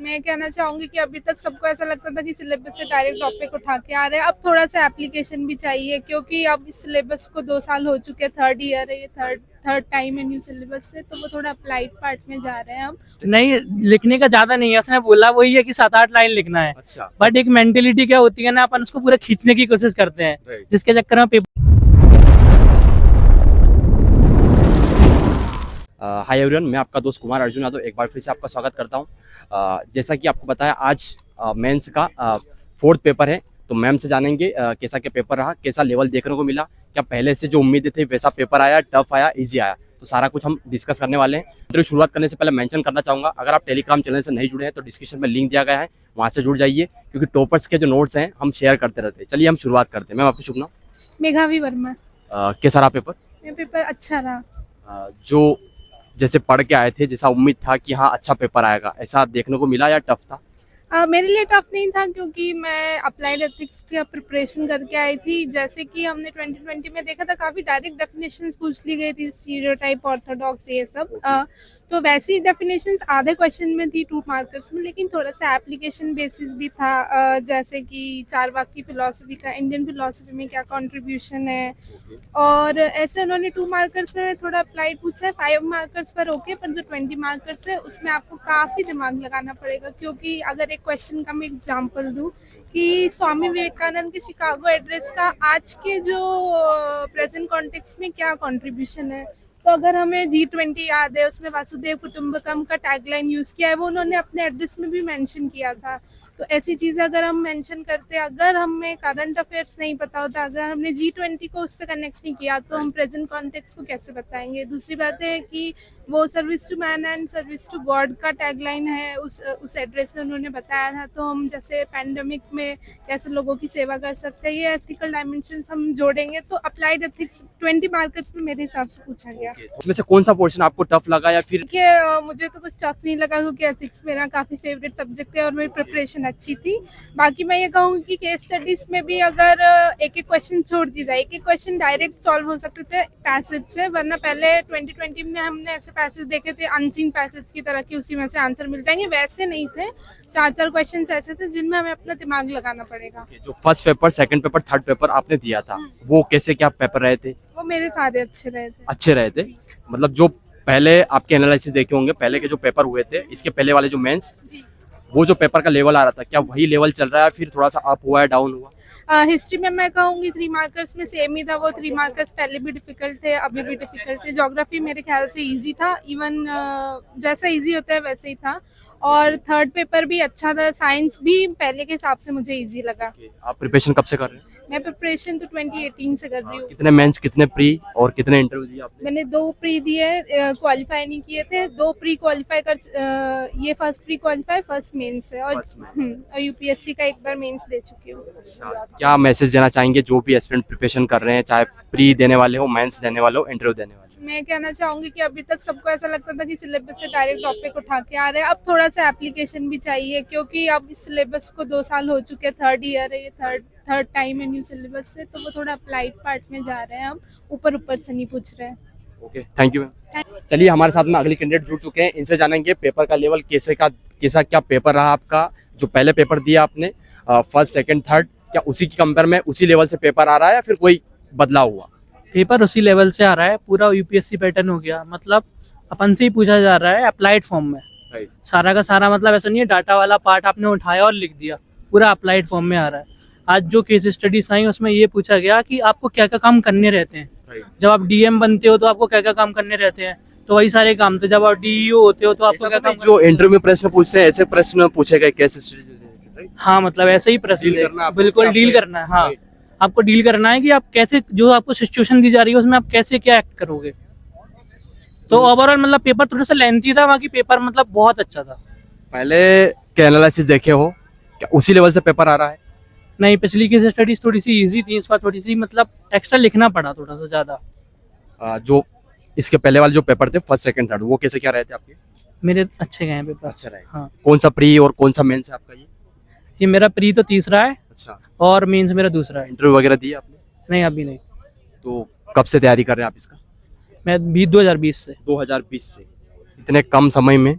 मैं कहना चाहूंगी कि अभी तक सबको ऐसा लगता था कि सिलेबस से डायरेक्ट टॉपिक उठा के आ रहे हैं। अब थोड़ा सा एप्लीकेशन भी चाहिए, क्योंकि अब इस सिलेबस को 2 साल हो चुके हैं, थर्ड ईयर है, ये थर्ड टाइम है न्यू सिलेबस से, तो वो थोड़ा अप्लाइड पार्ट में जा रहे हैं अब। नहीं, लिखने का ज्यादा नहीं है, उसने बोला वही है कि 7-8 लाइन लिखना है। अच्छा। बट एक मेंटेलिटी क्या होती है ना, अपन उसको पूरा खींचने की कोशिश करते हैं, Right. जिसके चक्कर में पेपर। हाय एवरीवन, मैं आपका दोस्त कुमार अर्जुन यादव एक बार फिर से आपका स्वागत करता हूं। जैसा कि आपको बताया, आज मेंस का 4th पेपर है, तो मैम से जानेंगे कैसा क्या पेपर रहा, कैसा लेवल देखने को मिला, क्या पहले से जो उम्मीदें थी वैसा पेपर आया, टफ आया, इजी आया, तो सारा कुछ हम डिस्कस करने वाले हैं। इंटरव्यू शुरुआत करने से पहले मेंशन करना चाहूँगा, अगर आप टेलीग्राम चैनल से नहीं जुड़े हैं तो डिस्क्रिप्शन में लिंक दिया गया है, वहाँ से जुड़ जाइए, क्योंकि टॉपर्स के जो नोट्स हैं हम शेयर करते रहते हैं। चलिए हम शुरुआत करते हैं। मैम, आपकी शुभ नाम? मेघावी वर्मा। कैसा रहा पेपर? मेरा पेपर अच्छा रहा। जो जैसे पढ़ के आए थे, जैसा उम्मीद था कि हाँ अच्छा पेपर आएगा, ऐसा देखने को मिला या टफ था? मेरे लिए टफ नहीं था, क्योंकि मैं अप्लाइड एथिक्स की प्रिपरेशन करके आई थी। जैसे कि हमने 2020 में देखा था, काफ़ी डायरेक्ट डेफिनेशंस पूछ ली गई थी, स्टीरियोटाइप, ऑर्थोडॉक्स, ये सब। तो वैसी डेफिनेशंस आधे क्वेश्चन में थी 2 मार्कर्स में, लेकिन थोड़ा सा एप्लीकेशन बेसिस भी था। जैसे कि चारवाक फिलॉसफी का इंडियन फिलॉसफी में क्या कंट्रीब्यूशन है, और ऐसे उन्होंने 2 मार्कर्स में थोड़ा अप्लाइड पूछा है। 5 मार्कर्स पर ओके, पर जो 20 मार्कर्स है उसमें आपको काफ़ी दिमाग लगाना पड़ेगा, क्योंकि अगर एक क्वेश्चन का मैं एग्जांपल दूं कि स्वामी विवेकानंद के शिकागो एड्रेस का आज के जो प्रेजेंट कॉन्टेक्स्ट में क्या कंट्रीब्यूशन है, तो अगर हमें G20 याद है, उसमें वासुदेव कुटुंबकम का टैगलाइन यूज़ किया है, वो उन्होंने अपने एड्रेस में भी मेंशन किया था। तो ऐसी चीज़ें अगर हम मेंशन करते, अगर हमें करंट अफेयर्स नहीं पता होता, अगर हमने G20 को उससे कनेक्ट नहीं किया, तो हम प्रेजेंट कॉन्टेक्स्ट को कैसे बताएंगे। दूसरी बात है कि वो service to man and service to god का टैगलाइन है, उस एड्रेस में उन्होंने बताया था। तो हम जैसे पैंडेमिक में कैसे लोगों की सेवा कर सकते हैं, ये एथिकल डायमेंशंस हम जोड़ेंगे। तो अप्लाइड एथिक्स 20 मार्कर्स में मेरे हिसाब से पूछा गया। इसमें से कौन सा पोर्शन आपको टफ लगा या फिर? देखिए, मुझे तो कुछ टफ नहीं लगा, क्योंकि एथिक्स मेरा काफ़ी फेवरेट सब्जेक्ट है और मेरी प्रिपरेशन अच्छी थी। बाकी मैं ये कहूँगी कि केस स्टडीज में भी अगर एक एक क्वेश्चन छोड़ दी जाए, एक एक क्वेश्चन डायरेक्ट सॉल्व हो सकते थे पैसेज से, वरना पहले 2020 में हमने ऐसे पैसेज देखे थे अनसीन पैसेज की तरह, कि उसी में से आंसर मिल जाएंगे, वैसे नहीं थे। 4 क्वेश्चन ऐसे थे जिनमें हमें अपना दिमाग लगाना पड़ेगा। जो first paper, second paper, third paper आपने दिया था, वो कैसे क्या पेपर रहे थे? वो मेरे सारे अच्छे रहे थे। अच्छे रहे थे? मतलब जो पहले आपके एनालिसिस देखे होंगे, पहले के जो पेपर हुए थे, इसके पहले वाले जो मेंस, जी। वो जो पेपर का लेवल आ रहा था, क्या वही लेवल चल रहा है, फिर थोड़ा सा अप हुआ है, डाउन हुआ? हिस्ट्री में मैं कहूँगी 3 मार्कर्स में सेम ही था। वो 3 मार्कर्स पहले भी डिफिकल्ट थे, अभी भी डिफिकल्ट थे। ज्योग्राफी मेरे ख्याल से इजी था, इवन जैसा इजी होता है वैसे ही था। और थर्ड पेपर भी अच्छा था। साइंस भी पहले के हिसाब से मुझे इजी लगा। आप प्रिपरेशन कब से कर रहे हैं? मैं प्रिपरेशन तो 2018 से कर रही हूँ। कितने मेंस, कितने प्री और कितने इंटरव्यू दिए आपने? मैंने 2 प्री दिए, क्वालिफाई नहीं किए थे। 2 प्री क्वालिफाई कर, ये first pre qualify, first mains है, और यूपीएससी का एक बार मेंस दे चुकी हूँ। क्या मैसेज देना चाहेंगे जो भी एस्पिरेंट प्रिपरेशन कर रहे हैं, चाहे प्री देने वाले हो, मेंस देने वाले हो, इंटरव्यू देने वाले? मैं कहना चाहूंगी कि अभी तक सबको ऐसा लगता था कि सिलेबस से डायरेक्ट टॉपिक उठा के आ रहे हैं। अब थोड़ा सा एप्लीकेशन भी चाहिए, क्योंकि अब इस सिलेबस को 2 साल हो चुके हैं, थर्ड ईयर है, ये थर्ड टाइम है न्यू सिलेबस से, तो वो थोड़ा अप्लाइड पार्ट में जा रहे हैं। अब ऊपर से नहीं पूछ रहे हैं। Okay, thank you ma'am. चलिए, हमारे साथ में अगले कैंडिडेट जुड़ चुके हैं, इनसे जानेंगे पेपर का लेवल कैसा क्या पेपर रहा आपका। जो पहले पेपर दिया आपने, फर्स्ट, सेकंड, थर्ड, क्या उसी की कंपेयर में उसी लेवल से पेपर आ रहा है या फिर कोई बदलाव हुआ? पेपर उसी लेवल से आ रहा है, पूरा यूपीएससी पैटर्न हो गया। मतलब अपन से ही पूछा जा रहा है अप्लाइड फॉर्म में, सारा का सारा। मतलब ऐसा नहीं है डाटा वाला पार्ट आपने उठाया और लिख दिया, पूरा अप्लाइड फॉर्म में आ रहा है। आज जो केस स्टडीज आई उसमें ये पूछा गया कि आपको क्या क्या काम करने रहते हैं। जब आप डीएम बनते हो तो आपको क्या क्या काम करने रहते हैं, तो वही सारे काम थे। जब आप डीईओ होते हो तो आपको क्या काम। जो इंटरव्यू में प्रश्न पूछते हैं, ऐसे प्रश्न पूछे गए केस स्टडी? हाँ, मतलब ऐसे ही प्रश्न थे, बिल्कुल डील करना है। हाँ, आपको डील करना है कि आप कैसे, जो आपको सिचुएशन दी जा रही है उसमें आप कैसे क्या एक्ट करोगे। तो ओवरऑल मतलब पेपर थोड़ा सा लेंथी था, बाकी पेपर मतलब बहुत अच्छा था। पहले के एनालिसिस देखे हो, क्या उसी लेवल से पेपर आ रहा है? नहीं, पिछली केस स्टडीज थोड़ी सी इजी थी, इस बार थोड़ी सी मतलब एक्स्ट्रा लिखना पड़ा थोड़ा सा ज्यादा। जो इसके पहले वाले जो पेपर थे, फर्स्ट, सेकंड, थर्ड, वो कैसे क्या रहे थे आपके? मेरे अच्छे गए हैं पेपर। अच्छा रहे। हाँ। कौन सा प्री और कौन सा मेंस है आपका? ये मेरा प्री तो तीसरा है। अच्छा। और मेंस मेरा दूसरा है। इंटरव्यू वगैरह दिए आपने? नहीं, अभी नहीं। तो कब से तैयारी कर रहे हैं आप इसका? मैं भी 2020 से। 2020 से। इतने कम समय में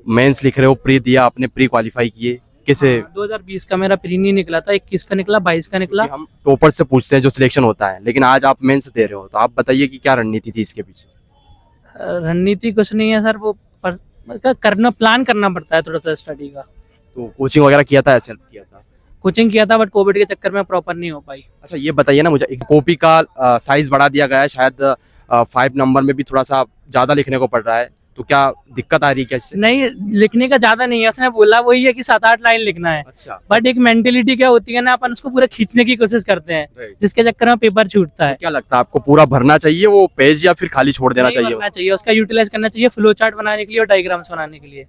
मेंस लिख रहे हो, प्री दिया आपने, प्री क्वालिफाई किए, कैसे? 2020 का मेरा प्री नहीं निकला था, 21 का निकला, 22 का निकला। हम टॉपर से पूछते हैं जो सिलेक्शन होता है, लेकिन आज आप मेंस दे रहे हो, तो आप बताइए कि क्या रणनीति थी इसके पीछे? रणनीति कुछ नहीं है सर, वो करना, प्लान करना पड़ता है थोड़ा सा स्टडी का। तो कोचिंग वगैरह किया था या सेल्फ किया था? कोचिंग किया था बट कोविड के चक्कर में प्रॉपर नहीं हो पाई। अच्छा ये बताइए ना मुझे, एक कॉपी का साइज बढ़ा दिया गया है, शायद 5 नंबर में भी थोड़ा सा ज्यादा लिखने को पड़ रहा है, तो क्या दिक्कत आ रही है क्या इससे? नहीं, लिखने का ज्यादा नहीं है, उसने बोला वही है कि 7-8 लाइन लिखना है। अच्छा, बट एक मेंटेलिटी क्या होती है ना, अपन उसको पूरा खींचने की कोशिश करते हैं, Right. जिसके चक्कर में पेपर छूटता है। क्या लगता है आपको, पूरा भरना चाहिए वो पेज या फिर खाली छोड़ देना नहीं चाहिए? भरना चाहिए, उसका यूटिलाइज करना चाहिए फ्लो चार्ट बनाने के लिए और डायग्राम्स बनाने के लिए।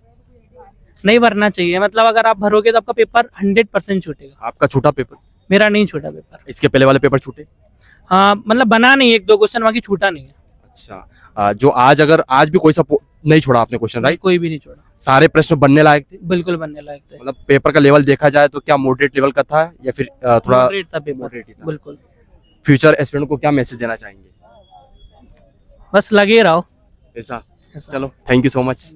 नहीं भरना चाहिए, मतलब अगर आप भरोगे तो आपका पेपर 100% छूटेगा। आपका छूटा पेपर? मेरा नहीं छूटा पेपर। इसके पहले वाले पेपर छूटे? हाँ मतलब बना नहीं, 1-2 क्वेश्चन बाकी छूटा नहीं है। अच्छा, जो आज, अगर आज भी कोई सा नहीं छोड़ा आपने क्वेश्चन, राइट? कोई भी नहीं छोड़ा, सारे प्रश्न बनने लायक थे? बिल्कुल बनने लायक थे। मतलब पेपर का लेवल देखा जाए तो क्या मॉडरेट लेवल का था या फिर थोड़ा मॉडरेट था पेपर, moderate ही था? बिल्कुल। फ्यूचर एस्पिरेंट को क्या मैसेज देना चाहेंगे? बस लगे रहो ऐसा? ऐसा। चलो, थैंक यू सो मच।